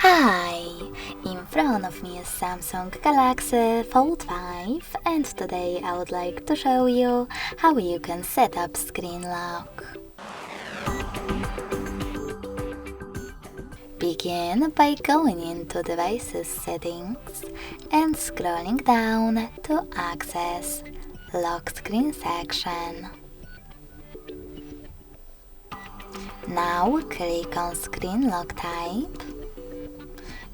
Hi! In front of me is Samsung Galaxy Fold5 and today I would like to show you how you can set up screen lock. Begin by going into Devices Settings and scrolling down to access Lock Screen section. Now click on Screen Lock Type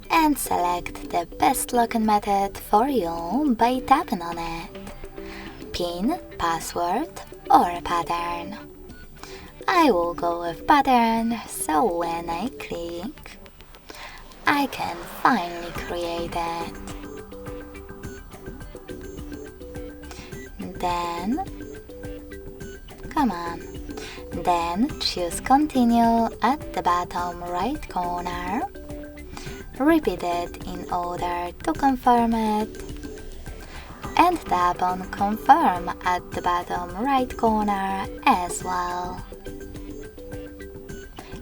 and select the best login method for you by tapping on it. PIN, password or pattern. I will go with pattern, so when I click, I can finally create it. Then choose continue at the bottom right corner. Repeat it in order to confirm it, and tap on confirm at the bottom right corner as well.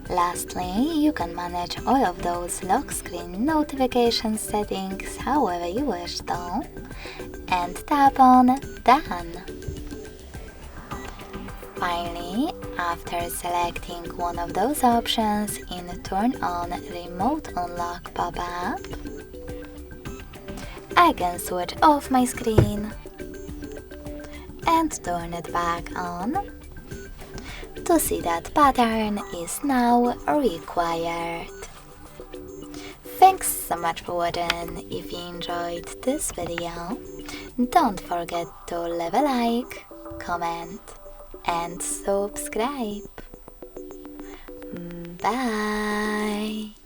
Lastly, you can manage all of those lock screen notification settings however you wish though, and tap on Done. Finally, after selecting one of those options in Turn on Remote Unlock pop-up, I can switch off my screen and turn it back on to see that pattern is now required. Thanks so much for watching. If you enjoyed this video, don't forget to leave a like, comment and subscribe. Bye!